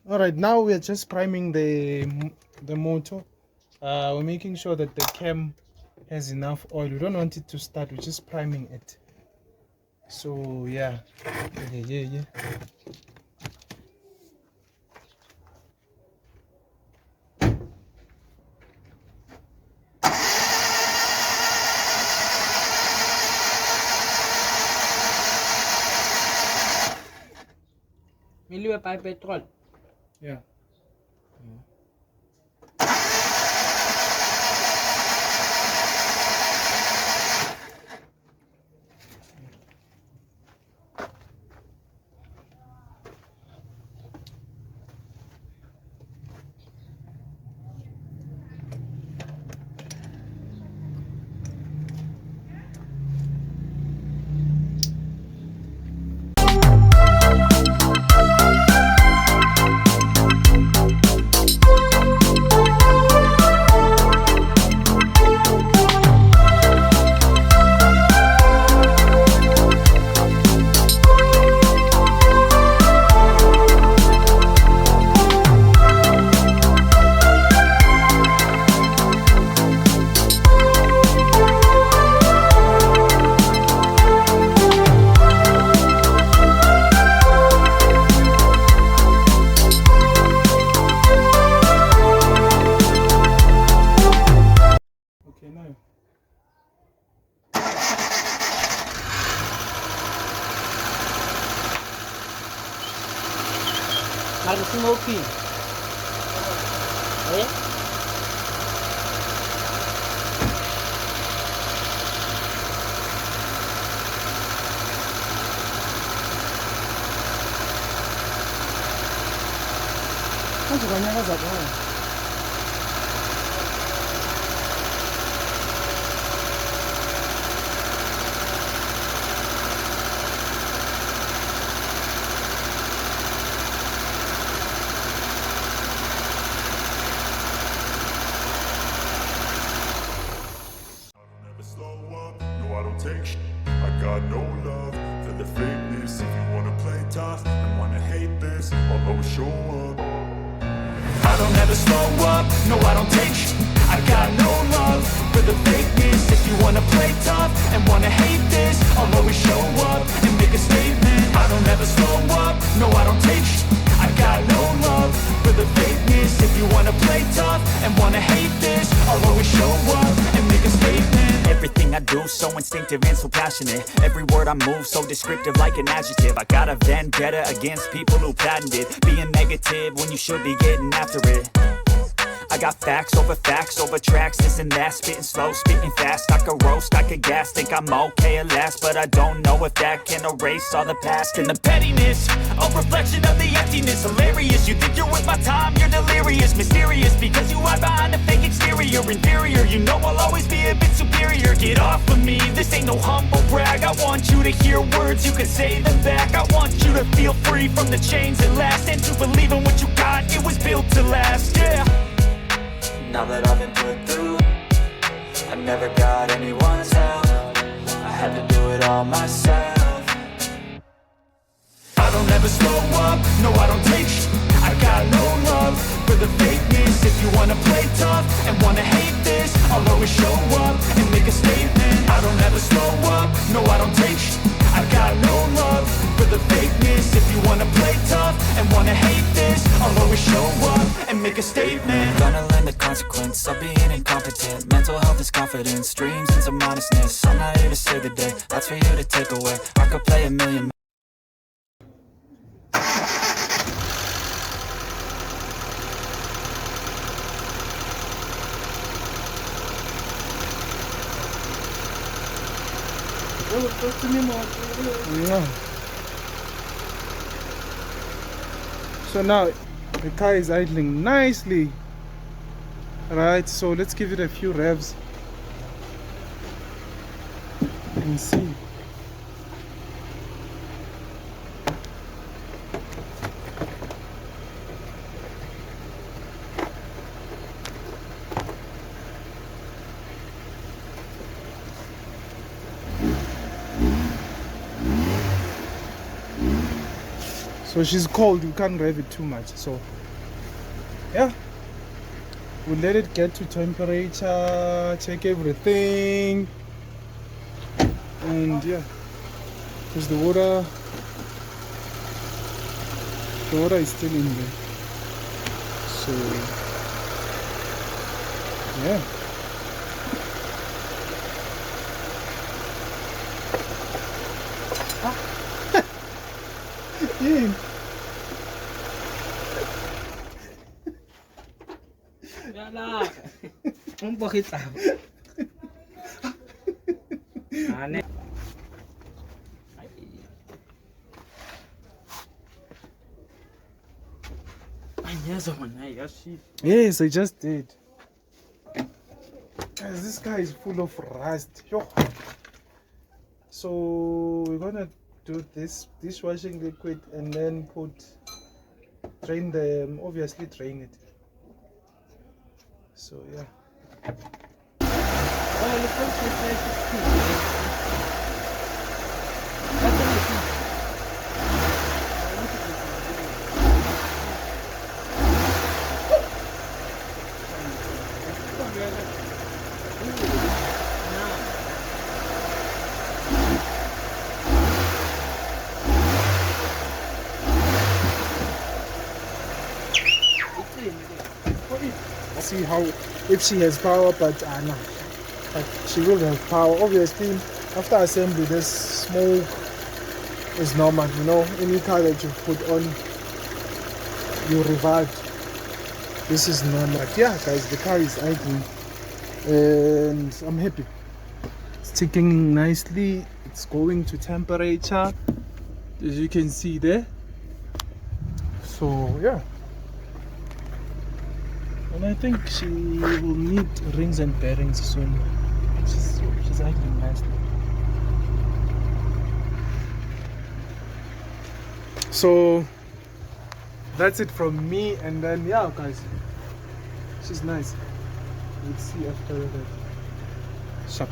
Alright, now we're just priming the motor. We're making sure that the cam has enough oil. We don't want it to start, we're just priming it. So yeah. Milieu by petrol. Yeah. Harus smoky. Eh? Kazi kwanyakaza kwayo. Take sh I got no love for the fakeness. If you wanna play tough and wanna hate this, I'll always show up. I don't ever slow up, no I don't take sh I got no love for the fakeness. If you wanna play tough and wanna hate this, I'll always show up and make a statement. I don't ever slow up, no I don't take sh I got no love for the fakeness. If you wanna play tough and wanna hate this, I'll always show up and make a statement. Everything I do so instinctive and so passionate. Every word I move so descriptive like an adjective. I got a vendetta against people who patented being negative when you should be getting after it. I got facts over tracks, this and that. Spitting slow, spitting fast. I could roast, I could gas. Think I'm okay at last, but I don't know if that can erase all the past. And the pettiness, a reflection of the emptiness. Hilarious, you think you're worth my time, you're delirious. Mysterious, because you hide behind a fake exterior. Inferior, you know I'll always be a bit superior. Get off of me, this ain't no humble brag. I want you to hear words, you can say them back. I want you to feel free from the chains that last, and to believe in what you got, it was built to last, yeah. Now that I've been put through, I never got anyone's help. I had to do it all myself. I don't ever slow up, no I don't take sh I got no love for the fakeness. If you wanna play tough and wanna hate this, I'll always show up and make a statement. I don't ever slow up, no I don't take sh I got no love for the fakeness. If you wanna play tough and wanna hate this, I'll always show up and make a statement. Gonna learn the consequence of being incompetent. Mental health is confidence, dreams and some honestness. I'm not here to save the day, that's for you to take away. I could play a million. Yeah. So now the car is idling nicely. Right, so let's give it a few revs and see. So she's cold, you can't rev it too much. So yeah, we'll let it get to temperature, check everything, and yeah, because the water is still in there. So yeah. Yeah. Yala. Ang bakit ako? Ane. Ay, yes, man. Ay, shit. Yes, I just did. Guys, this guy is full of rust. Yo. So we're gonna do this dishwashing liquid and then drain them, obviously drain it. So yeah. Oh, the first is like 16. That's what I think. See how if she has power, but no, but she will have power. Obviously, after assembly, this smoke is normal. You know, any car that you put on, you revived. This is normal. But yeah, guys, the car is idling, and I'm happy. It's ticking nicely. It's going to temperature, as you can see there. So yeah. And I think she will need rings and bearings soon. She's acting nicely. So that's it from me, and then yeah, guys, she's nice. We'll see after that. Sharp.